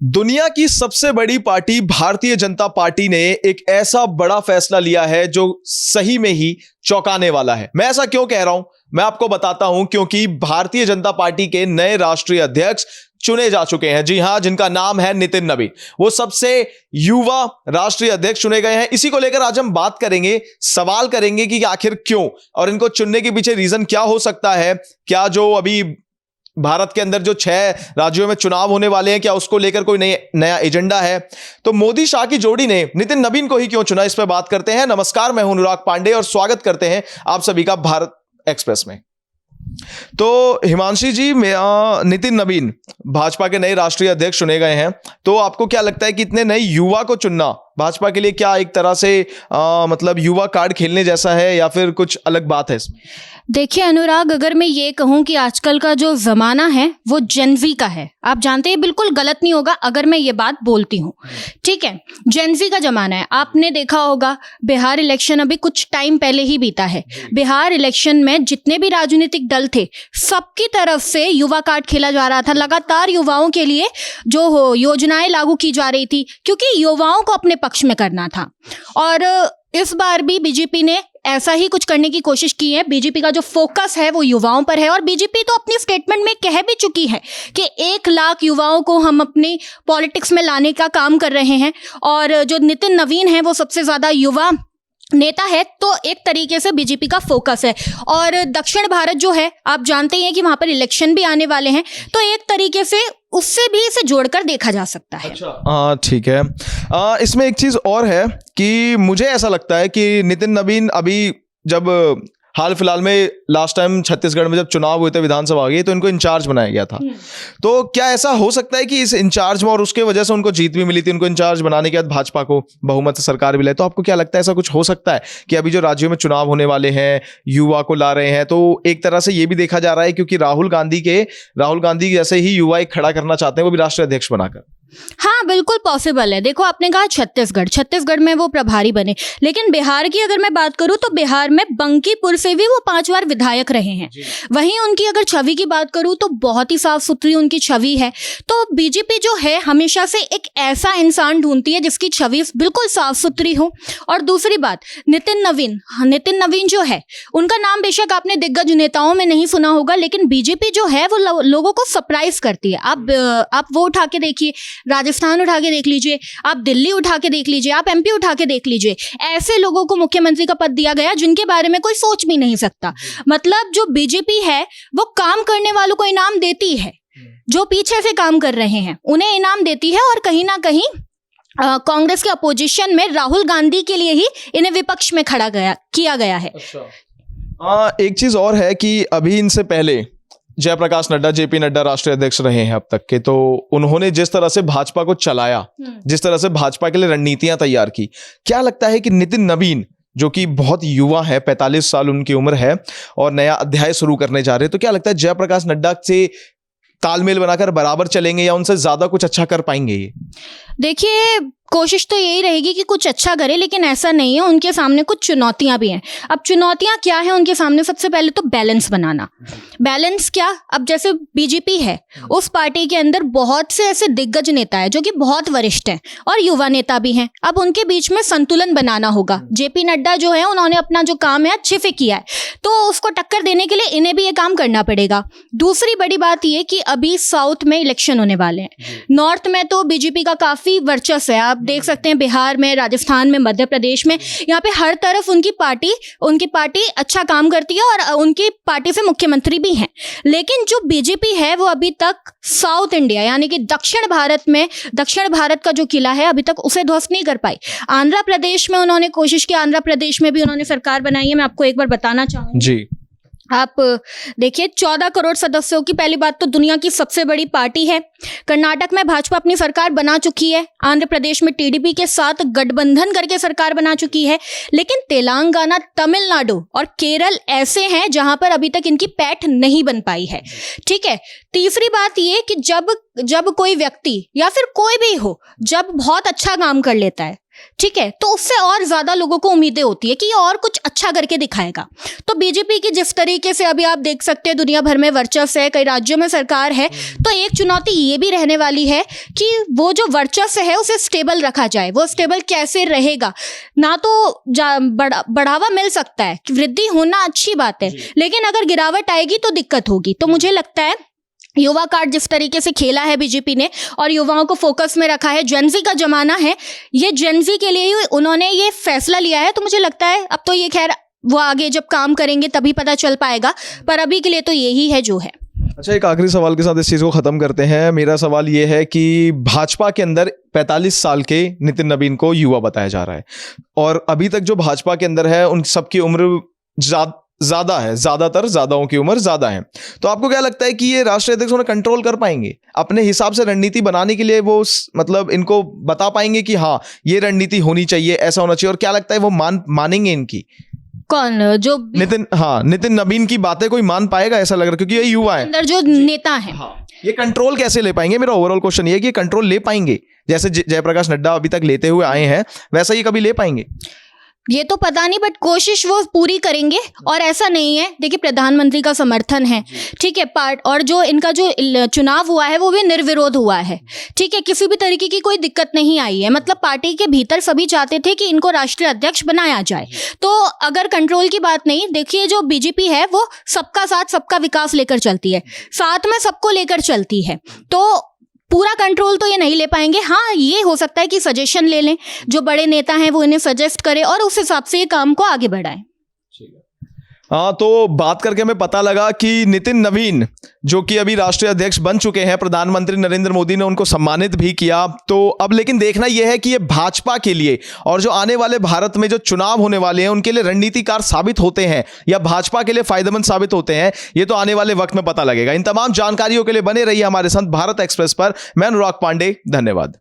दुनिया की सबसे बड़ी पार्टी भारतीय जनता पार्टी ने एक ऐसा बड़ा फैसला लिया है जो सही में ही चौंकाने वाला है। मैं ऐसा क्यों कह रहा हूं, मैं आपको बताता हूं। क्योंकि भारतीय जनता पार्टी के नए राष्ट्रीय अध्यक्ष चुने जा चुके हैं। जी हां, जिनका नाम है नितिन नवीन। वो सबसे युवा राष्ट्रीय अध्यक्ष चुने गए हैं। इसी को लेकर आज हम बात करेंगे, सवाल करेंगे कि आखिर क्यों और इनको चुनने के पीछे रीजन क्या हो सकता है। क्या जो अभी भारत के अंदर जो 6 राज्यों में चुनाव होने वाले हैं, क्या उसको लेकर कोई नया एजेंडा है। तो मोदी शाह की जोड़ी ने नितिन नवीन को ही क्यों चुना, इस पर बात करते हैं। नमस्कार, मैं हूं अनुराग पांडे और स्वागत करते हैं आप सभी का भारत एक्सप्रेस में। तो हिमांशी जी, नितिन नवीन भाजपा के नए राष्ट्रीय अध्यक्ष चुने गए हैं। तो आपको क्या लगता है कि इतने नए युवा को चुनना भाजपा के लिए क्या एक तरह से मतलब युवा कार्ड खेलने जैसा है या फिर कुछ अलग बात है इसमें? देखिए अनुराग, अगर मैं ये कहूँ कि आजकल का जो ज़माना है वो जेनजी का है, आप जानते हैं, बिल्कुल गलत नहीं होगा अगर मैं ये बात बोलती हूँ, ठीक है। जेनजी का ज़माना है। आपने देखा होगा बिहार इलेक्शन अभी कुछ टाइम पहले ही बीता है। बिहार इलेक्शन में जितने भी राजनीतिक दल थे, सबकी तरफ से युवा कार्ड खेला जा रहा था। लगातार युवाओं के लिए जो योजनाएं लागू की जा रही थी, क्योंकि युवाओं को अपने पक्ष में करना था। और इस बार भी बीजेपी ने ऐसा ही कुछ करने की कोशिश की है। बीजेपी का जो फोकस है वो युवाओं पर है और बीजेपी तो अपनी स्टेटमेंट में कह भी चुकी है कि 1 लाख युवाओं को हम अपनी पॉलिटिक्स में लाने का काम कर रहे हैं। और जो नितिन नवीन है वो सबसे ज़्यादा युवा नेता है, तो एक तरीके से बीजेपी का फोकस है। और दक्षिण भारत जो है, आप जानते ही हैं कि वहाँ पर इलेक्शन भी आने वाले हैं, तो एक तरीके से उससे भी इसे जोड़कर देखा जा सकता है। अच्छा, ठीक है। इसमें एक चीज और है कि मुझे ऐसा लगता है कि नितिन नवीन अभी जब हाल फिलहाल में लास्ट टाइम छत्तीसगढ़ में जब चुनाव हुए थे विधानसभा के, तो इनको इंचार्ज बनाया गया था। तो क्या ऐसा हो सकता है कि इस इंचार्ज में और उसके वजह से उनको जीत भी मिली थी, उनको इंचार्ज बनाने के बाद भाजपा को बहुमत से सरकार भी लाई? तो आपको क्या लगता है ऐसा कुछ हो सकता है कि अभी जो राज्यों में चुनाव होने वाले हैं युवा को ला रहे हैं? तो एक तरह से ये भी देखा जा रहा है क्योंकि राहुल गांधी जैसे ही युवा एक खड़ा करना चाहते हैं, वो भी राष्ट्रीय अध्यक्ष बनाकर। हाँ, बिल्कुल पॉसिबल है। देखो, आपने कहा छत्तीसगढ़ में वो प्रभारी बने, लेकिन बिहार की अगर मैं बात करूं तो बिहार में बंकीपुर से भी वो 5 बार विधायक रहे हैं। वहीं उनकी अगर छवि की बात करूं तो बहुत ही साफ सुथरी उनकी छवि है। तो बीजेपी जो है हमेशा से एक ऐसा इंसान ढूंढती है जिसकी छवि बिल्कुल साफ सुथरी हो। और दूसरी बात, नितिन नवीन जो है, उनका नाम बेशक आपने दिग्गज नेताओं में नहीं सुना होगा, लेकिन बीजेपी जो है वो लोगों को सरप्राइज करती है। आप वो उठा के देखिए, राजस्थान उठा के देख लीजिए, आप दिल्ली उठा के देख लीजिए, आप एमपी उठा के देख लीजिए। ऐसे लोगों को मुख्यमंत्री का पद दिया गया जिनके बारे में कोई सोच भी नहीं सकता। मतलब जो बीजेपी है वो काम करने वालों को इनाम देती है, जो पीछे से काम कर रहे हैं उन्हें इनाम देती है। और कहीं ना कहीं कांग्रेस के अपोजिशन में राहुल गांधी के लिए ही इन्हें विपक्ष में खड़ा किया गया है। एक चीज और है कि अभी इनसे पहले जयप्रकाश नड्डा, जेपी नड्डा राष्ट्रीय अध्यक्ष रहे हैं अब तक के, तो उन्होंने जिस तरह से भाजपा को चलाया, जिस तरह से भाजपा के लिए रणनीतियां तैयार की, क्या लगता है कि नितिन नवीन जो कि बहुत युवा है, 45 साल उनकी उम्र है और नया अध्याय शुरू करने जा रहे हैं, तो क्या लगता है जयप्रकाश नड्डा से तालमेल बनाकर बराबर चलेंगे या उनसे ज्यादा कुछ अच्छा कर पाएंगे ये? देखिए, कोशिश तो यही रहेगी कि कुछ अच्छा करे, लेकिन ऐसा नहीं है। उनके सामने कुछ चुनौतियां भी हैं। अब चुनौतियां क्या है उनके सामने? सबसे पहले तो बैलेंस बनाना। बैलेंस क्या? अब जैसे बीजेपी है, उस पार्टी के अंदर बहुत से ऐसे दिग्गज नेता है जो कि बहुत वरिष्ठ हैं और युवा नेता भी हैं। अब उनके बीच में संतुलन बनाना होगा। जेपी नड्डा जो है, उन्होंने अपना जो काम है अच्छे से किया है, तो उसको टक्कर देने के लिए इन्हें भी ये काम करना पड़ेगा। दूसरी बड़ी बात ये कि अभी साउथ में इलेक्शन होने वाले हैं। नॉर्थ में तो बीजेपी का काफी वर्चस्व है, आप देख सकते हैं, बिहार में, राजस्थान में, मध्य प्रदेश में, यहाँ पे हर तरफ उनकी पार्टी अच्छा काम करती है और उनकी पार्टी से मुख्यमंत्री भी हैं। लेकिन जो बीजेपी है वो अभी तक साउथ इंडिया यानी कि दक्षिण भारत का जो किला है अभी तक उसे ध्वस्त नहीं कर पाई। आंध्र प्रदेश में उन्होंने कोशिश की, आंध्र प्रदेश में भी उन्होंने सरकार बनाई है। मैं आपको एक बार बताना चाहूंगी जी। आप देखिए, 14 करोड़ सदस्यों की, पहली बात तो दुनिया की सबसे बड़ी पार्टी है। कर्नाटक में भाजपा अपनी सरकार बना चुकी है, आंध्र प्रदेश में टीडीपी के साथ गठबंधन करके सरकार बना चुकी है। लेकिन तेलंगाना, तमिलनाडु और केरल ऐसे हैं जहां पर अभी तक इनकी पैठ नहीं बन पाई है, ठीक है। तीसरी बात ये कि जब कोई व्यक्ति या फिर कोई भी हो, जब बहुत अच्छा काम कर लेता है ठीक है, तो उससे और ज्यादा लोगों को उम्मीदें होती है कि ये और कुछ अच्छा करके दिखाएगा। तो बीजेपी की जिस तरीके से अभी आप देख सकते हैं दुनिया भर में वर्चस्व है, कई राज्यों में सरकार है, तो एक चुनौती ये भी रहने वाली है कि वो जो वर्चस्व है उसे स्टेबल रखा जाए। वो स्टेबल कैसे रहेगा? ना तो बढ़ावा मिल सकता है, वृद्धि होना अच्छी बात है, लेकिन अगर गिरावट आएगी तो दिक्कत होगी। तो मुझे लगता है युवा कार्ड जिस तरीके से खेला है बीजेपी ने और युवाओं को फोकस में रखा है, जेनजी का जमाना है, ये जेनजी के लिए ही उन्होंने ये फैसला लिया है। तो मुझे लगता है अब तो ये खैर वो आगे जब काम करेंगे तभी पता चल पाएगा, पर अभी के लिए तो यही है जो है। अच्छा, एक आखिरी सवाल के साथ इस चीज को खत्म करते हैं। मेरा सवाल ये है कि भाजपा के अंदर 45 साल के नितिन नवीन को युवा बताया जा रहा है और अभी तक जो भाजपा के अंदर है उन सबकी उम्र ज्यादा है, ज्यादातर ज्यादाओं की उम्र ज्यादा है। तो आपको क्या लगता है कि ये राष्ट्रीय अध्यक्ष उन्हें कंट्रोल कर पाएंगे अपने हिसाब से? रणनीति बनाने के लिए वो मतलब इनको बता पाएंगे कि हाँ ये रणनीति होनी चाहिए, ऐसा होना चाहिए? और क्या लगता है वो मानेंगे इनकी? कौन? जो नितिन नवीन की बातें कोई मान पाएगा ऐसा लग रहा है? क्योंकि ये युवा है, अंदर जो नेता है, ये कंट्रोल कैसे ले पाएंगे? मेरा ओवरऑल क्वेश्चन ये है कि कंट्रोल ले पाएंगे जैसे जयप्रकाश नड्डा अभी तक लेते हुए आए हैं, वैसा ये कभी ले पाएंगे? ये तो पता नहीं, बट कोशिश वो पूरी करेंगे। और ऐसा नहीं है, देखिए प्रधानमंत्री का समर्थन है, ठीक है, और जो इनका जो चुनाव हुआ है वो भी निर्विरोध हुआ है, ठीक है, किसी भी तरीके की कोई दिक्कत नहीं आई है। मतलब पार्टी के भीतर सभी चाहते थे कि इनको राष्ट्रीय अध्यक्ष बनाया जाए। तो अगर कंट्रोल की बात नहीं, देखिए जो बीजेपी है वो सबका साथ सबका विकास लेकर चलती है, साथ में सबको लेकर चलती है। तो पूरा कंट्रोल तो ये नहीं ले पाएंगे। हाँ, ये हो सकता है कि सजेशन ले लें, जो बड़े नेता हैं वो इन्हें सजेस्ट करें और उस हिसाब से ये काम को आगे बढ़ाएं। हाँ, तो बात करके हमें पता लगा कि नितिन नवीन जो कि अभी राष्ट्रीय अध्यक्ष बन चुके हैं, प्रधानमंत्री नरेंद्र मोदी ने उनको सम्मानित भी किया। तो अब लेकिन देखना यह है कि ये भाजपा के लिए और जो आने वाले भारत में जो चुनाव होने वाले हैं उनके लिए रणनीतिकार साबित होते हैं या भाजपा के लिए फायदेमंद साबित होते हैं, ये तो आने वाले वक्त में पता लगेगा। इन तमाम जानकारियों के लिए बने रहिए हमारे साथ भारत एक्सप्रेस पर। मैं अनुराग पांडे, धन्यवाद।